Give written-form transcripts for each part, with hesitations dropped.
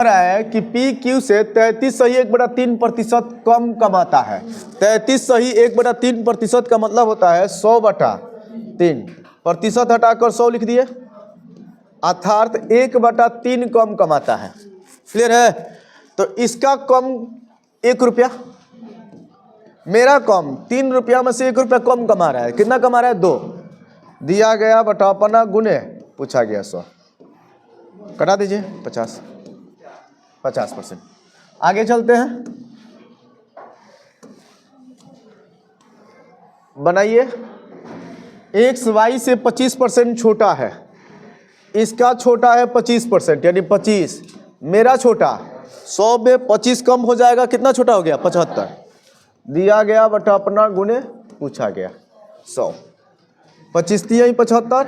रहा है कि पी क्यू से 33 सही 1/3% कम कमाता है। 33 सही 1/3% का मतलब होता है 100/3। प्रतिशत हटाकर 100 लिख दिए, अर्थात 1/3 कम कमाता है। क्लियर है? तो इसका कम 1 रुपया, मेरा कम 3 रुपया में से 1 रुपया कम कमा रहा है। कितना कमा रहा है? 2। दिया गया बटा अपना गुने पूछा गया 100। कटा दीजिए 50%। आगे चलते हैं, बनाइए। एक्स वाई से 25% छोटा है, इसका छोटा है 25%, यानी 25। मेरा छोटा 100 में 25 कम हो जाएगा, कितना छोटा हो गया? 75। दिया गया बटा अपना गुने पूछा गया 100। 25 तियाई 75,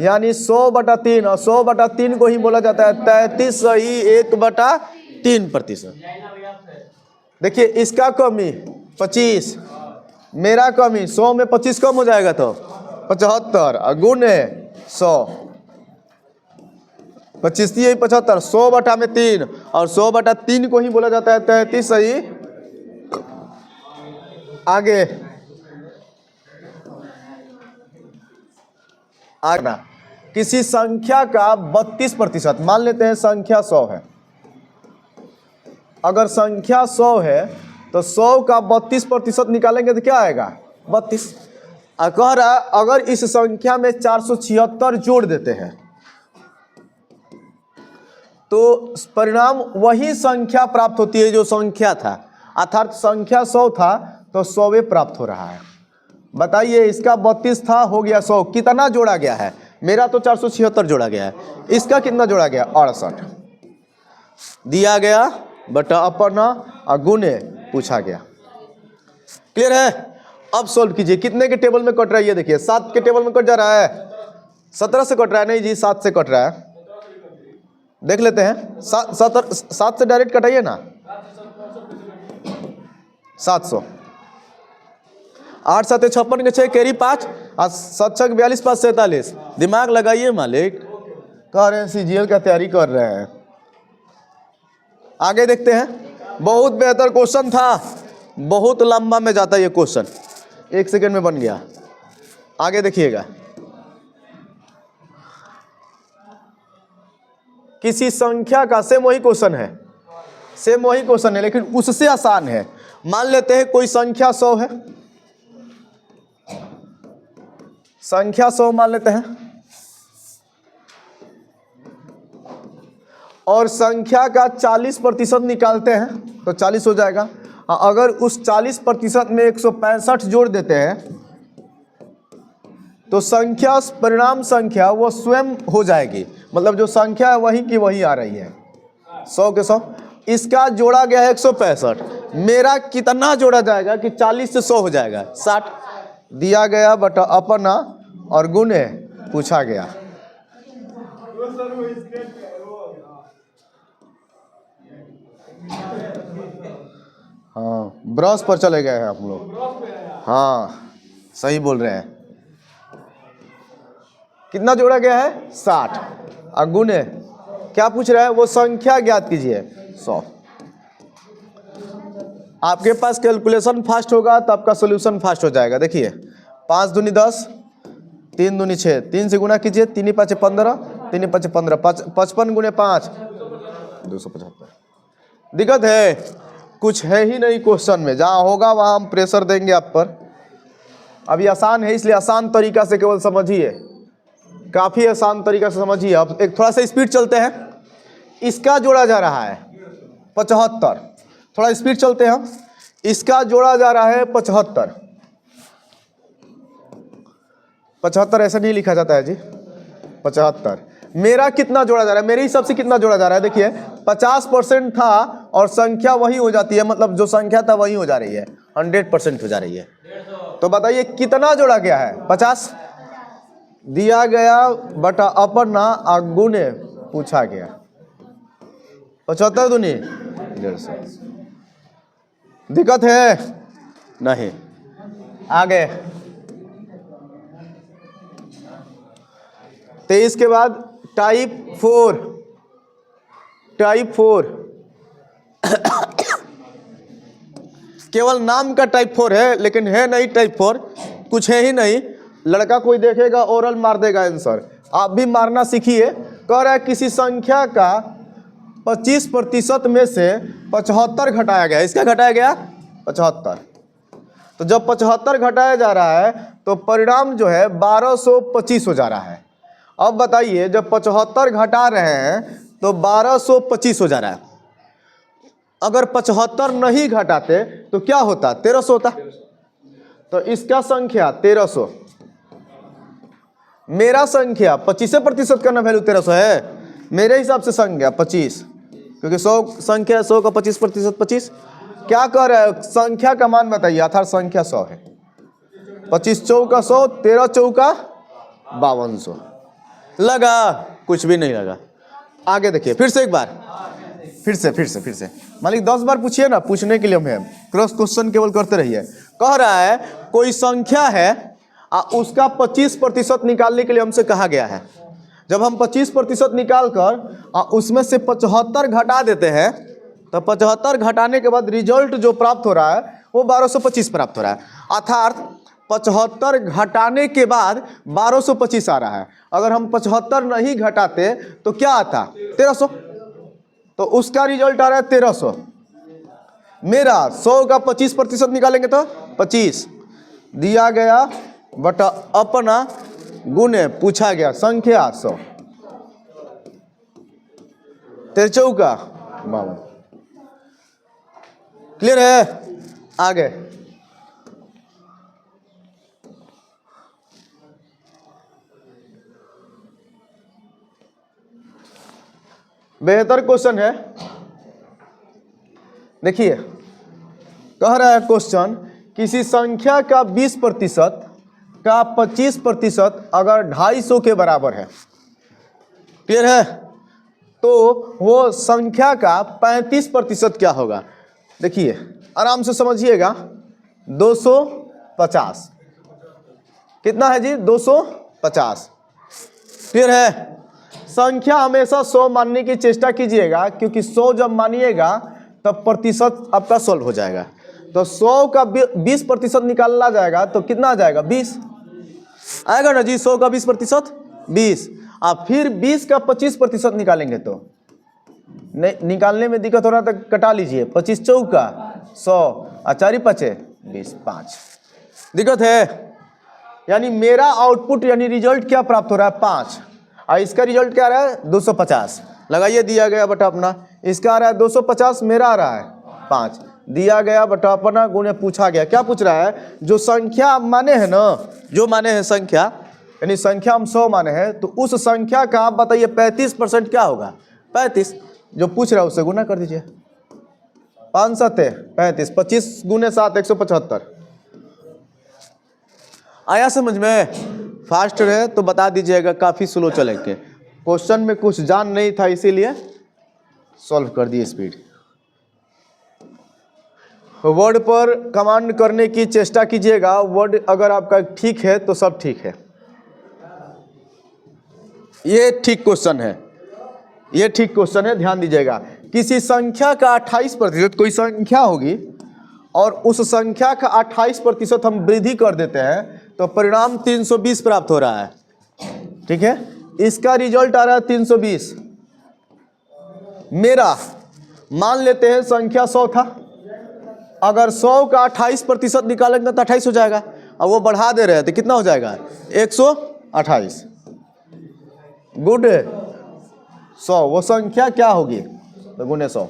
यानी 100/3, और 100/3 को ही बोला जाता है 33 सही 1/3%। देखिए इसका कमी 25, मेरा कमी 100 में 25 कम हो जाएगा तो 75, और गुने 100। 25 तियाई 75, 100/3, और 100/3 को ही बोला जाता है 33 सही। आगे आगना, किसी संख्या का 32%, मान लेते हैं संख्या 100 है। अगर संख्या 100 है तो 100 का 32% निकालेंगे तो क्या आएगा? 32। कह रहा अगर इस संख्या में 476 जोड़ देते हैं तो परिणाम वही संख्या प्राप्त होती है जो संख्या था, अर्थात संख्या 100 था तो 100 प्राप्त हो रहा है। बताइए इसका 32 था, हो गया 100, कितना जोड़ा गया है? मेरा तो 476 जोड़ा गया है, इसका कितना जोड़ा गया? 68। दिया गया बटा अपना गुने पूछा गया। क्लियर है? अब सॉल्व कीजिए। कितने के टेबल में कट रहा है ये देखिए, 7 के टेबल में कट जा रहा है, 17 से कट रहा है, नहीं जी 7 से कट रहा है। देख लेते हैं, 7 से डायरेक्ट कटाइए ना, 700। 8 7 56 के 6 कैरी 5, और 7 6 42 5 47। दिमाग लगाइए मालिक, कह रहे हैं सीजीएल का तैयारी कर रहे हैं। आगे देखते हैं, बहुत बेहतर क्वेश्चन था, बहुत लंबा में जाता है ये क्वेश्चन, 1 सेकंड में बन गया। आगे देखिएगा, किसी संख्या का, सेम वही क्वेश्चन है, सेम वही क्वेश्चन है लेकिन उससे आसान है। मान लेते हैं कोई संख्या 100 है, संख्या 100 मान लेते हैं, और संख्या का 40% निकालते हैं तो 40 हो जाएगा। अगर उस 40% में 165 जोड़ देते हैं तो संख्या, परिणाम संख्या वो स्वयं हो जाएगी, मतलब जो संख्या है वही की वही आ रही है, 100 के 100। इसका जोड़ा गया है 165, मेरा कितना जोड़ा जाएगा कि 40 से 100 हो जाएगा? 60। दिया गया बटा अपना और गुने पूछा गया। हाँ, ब्रश पर चले गए हैं आप लोग। हाँ सही बोल रहे हैं। कितना जोड़ा गया है? 60, और गुने क्या पूछ रहा है? वो संख्या ज्ञात कीजिए 100। आपके पास कैलकुलेशन फास्ट होगा तो आपका सोल्यूशन फास्ट हो जाएगा। देखिए 5 दूनी 10, 3 दूनी 6, 3 से गुना कीजिए, 3 5 15, 3 5 15, 55 गुने 5 275। दिक्कत है कुछ है ही नहीं क्वेश्चन में, जहाँ होगा वहाँ हम प्रेशर देंगे आप पर। अभी आसान है इसलिए आसान तरीका से केवल समझिए, काफ़ी आसान तरीका से समझिए। अब एक थोड़ा सा स्पीड चलते हैं, इसका जोड़ा जा रहा है 75, थोड़ा स्पीड चलते हैं हम, इसका जोड़ा जा रहा है 75। 75 ऐसा नहीं लिखा जाता है जी, 75। मेरा कितना जोड़ा जा रहा है? मेरे हिसाब से कितना जोड़ा जा रहा है? देखिए 50% था और संख्या वही हो जाती है, मतलब जो संख्या था वही हो जा रही है, 100% हो जा रही है। तो बताइए कितना जोड़ा गया है? 50। दिया गया बटा अपना गुने पूछा गया, 75 दूनी 150। दिक्कत है नहीं। आगे 23 के बाद टाइप 4, टाइप 4 केवल नाम का टाइप 4 है, लेकिन है नहीं टाइप 4, कुछ है ही नहीं। लड़का कोई देखेगा ओरल मार देगा आंसर, आप भी मारना सीखिए। कह रहा है किसी संख्या का 25% में से 75 घटाया गया। इसका घटाया गया 75। तो जब 75 घटाया जा रहा है तो परिणाम जो है 1225 हो जा रहा है। अब बताइए जब 75 घटा रहे हैं तो 1225 हो जा रहा है। अगर 75 नहीं घटाते तो क्या होता? 1300 होता। तो इसका संख्या 1300, मेरा संख्या 25% का ना वैल्यू 1300 है। मेरे हिसाब से संख्या 25, क्योंकि 100 संख्या 100 का 25% 25। क्या कर रहा है? संख्या का मान बताइए। अर्थात संख्या 100 है। 25 चौका 100, 13 चौका 5200। लगा? कुछ भी नहीं लगा। आगे देखिए फिर से एक बार, फिर से मालिक 10 बार पूछिए ना, पूछने के लिए हम हैं। क्रॉस क्वेश्चन केवल करते रहिए। कह रहा है कोई संख्या है उसका 25% निकालने के लिए हमसे कहा गया है। जब हम 25% निकाल कर उसमें से 75 घटा देते हैं तो 75 घटाने के बाद रिजल्ट जो प्राप्त हो रहा है वो 1225 प्राप्त हो रहा है। अर्थात 75 घटाने के बाद 1225 आ रहा है। अगर हम 75 नहीं घटाते तो क्या आता? 1300। तो उसका रिजल्ट आ रहा है 1300। मेरा 100 का 25% निकालेंगे तो 25 दिया गया बटा अपना गुने पूछा गया संख्या 100, 13 चौका 52। क्लियर है? आगे बेहतर क्वेश्चन है। देखिए कह रहा है क्वेश्चन किसी संख्या का 20% का 25% अगर 250 के बराबर है। क्लियर है? तो वो संख्या का 35% क्या होगा? देखिए आराम से समझिएगा। 250 कितना है जी? 250। क्लियर है? संख्या हमेशा 100 मानने की चेष्टा कीजिएगा, क्योंकि 100 जब मानिएगा तब प्रतिशत आपका सॉल्व हो जाएगा। तो 100 का 20% निकालना जाएगा तो कितना आ जाएगा? 20 आएगा ना जी। 100 का 20% 20। आप फिर 20 का 25% निकालेंगे तो नहीं, निकालने में दिक्कत हो रहा तो कटा लीजिए। 25 चौका 100 और 4 5 20 5। दिक्कत है? यानी मेरा आउटपुट यानी रिजल्ट क्या प्राप्त हो रहा है? 5। और इसका रिजल्ट क्या आ रहा है? 250। लगाइए दिया गया बटा अपना। इसका आ रहा है 250, मेरा आ रहा है 5। दिया गया बटा अपना गुणे पूछा गया। क्या पूछ रहा है? जो संख्या माने हैं ना, जो माने हैं संख्या, यानी संख्या हम 100 माने हैं, तो उस संख्या का आप बताइए 35% क्या होगा? 35। जो पूछ रहा है उससे गुना कर दीजिए। 5 7 35, 25 गुने 7 175। आया समझ में? फास्ट है तो बता दीजिएगा, काफ़ी स्लो चलेंगे। क्वेश्चन में कुछ जान नहीं था इसीलिए सॉल्व कर दिए स्पीड। वर्ड पर कमांड करने की चेष्टा कीजिएगा। वर्ड अगर आपका ठीक है तो सब ठीक है। ये ठीक क्वेश्चन है, ये ठीक क्वेश्चन है, ध्यान दीजिएगा। किसी संख्या का 28%, कोई संख्या होगी और उस संख्या का 28% हम वृद्धि कर देते हैं तो परिणाम 320 प्राप्त हो रहा है। ठीक है? इसका रिजल्ट आ रहा है 320। मेरा मान लेते हैं संख्या 100 था। अगर 100 का 28% निकालेंगे तो 28 हो जाएगा, और वो बढ़ा दे रहे हैं तो कितना हो जाएगा? 128। गुड। 100 वो संख्या क्या होगी? तो गुने 100।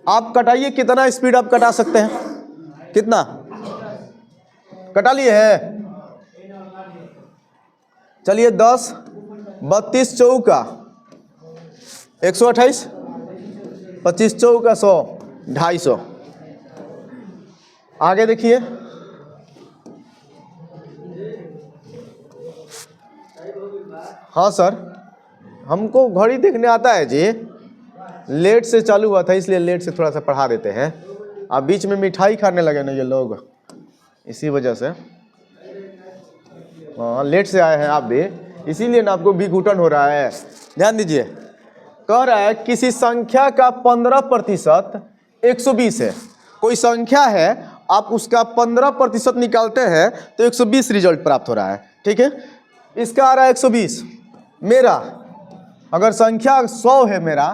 आप कटाइए, कितना स्पीड आप कटा सकते हैं? कितना कटा लिए है? चलिए 10 32 चौका 128, 25 चौका 100 250। आगे देखिए। हाँ सर, हमको घड़ी देखने आता है जी। लेट से चालू हुआ था इसलिए लेट से थोड़ा सा पढ़ा देते हैं। अब बीच में मिठाई खाने लगे ना ये लोग, इसी वजह से। हाँ लेट से आए हैं आप भी, इसीलिए ना आपको भी घुटन हो रहा है। ध्यान दीजिए। कह रहा है किसी संख्या का 15% 120 है। कोई संख्या है, आप उसका 15% निकालते हैं तो 120 रिजल्ट प्राप्त हो रहा है। ठीक है, इसका आ रहा है 120। मेरा अगर संख्या 100 है मेरा,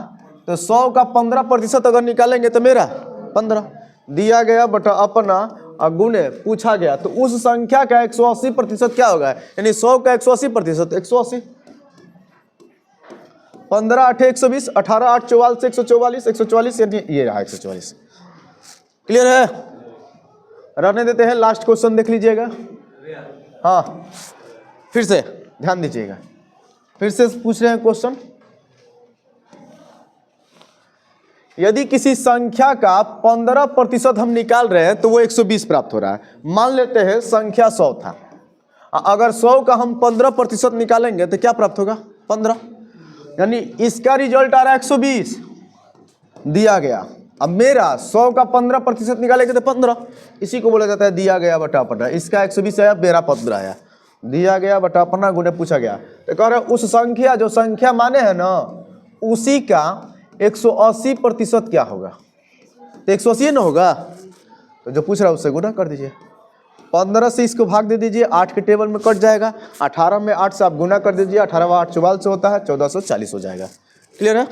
तो 100 का 15% अगर निकालेंगे तो मेरा 15 दिया गया बटा अपना गुणे पूछा गया, तो उस संख्या का 180% क्या होगा, यानी 100 का 180% 180। 15 8 120, 18 8 44 144, 144 यानी ये रहा 144। क्लियर है? रहने देते हैं, लास्ट क्वेश्चन देख लीजिएगा। हाँ, फिर से ध्यान दीजिएगा, फिर से पूछ रहे हैं क्वेश्चन। यदि किसी संख्या का 15% हम निकाल रहे हैं तो वो 120 प्राप्त हो रहा है। मान लेते हैं संख्या 100 था, अगर 100 का हम 15% निकालेंगे तो क्या प्राप्त होगा, 15, यानी इसका रिजल्ट आ रहा है 120 दिया गया। अब मेरा 100 का 15% निकालेंगे तो 15, इसी को बोला जाता है दिया गया बटा अपना। इसका 120 आया, मेरा 15 आया, दिया गया बटा अपना गुणे पूछा गया। तो कह रहे उस संख्या, जो संख्या माने है ना, उसी का 180% क्या होगा, तो 180 ना होगा, तो जो पूछ रहा है उससे गुना कर दीजिए। 15 से इसको भाग दे दीजिए, 8 के टेबल में कट जाएगा। 18 में 8 से आप गुना कर दीजिए, 18 व 8 44 होता है, 1440 हो जाएगा। क्लियर है?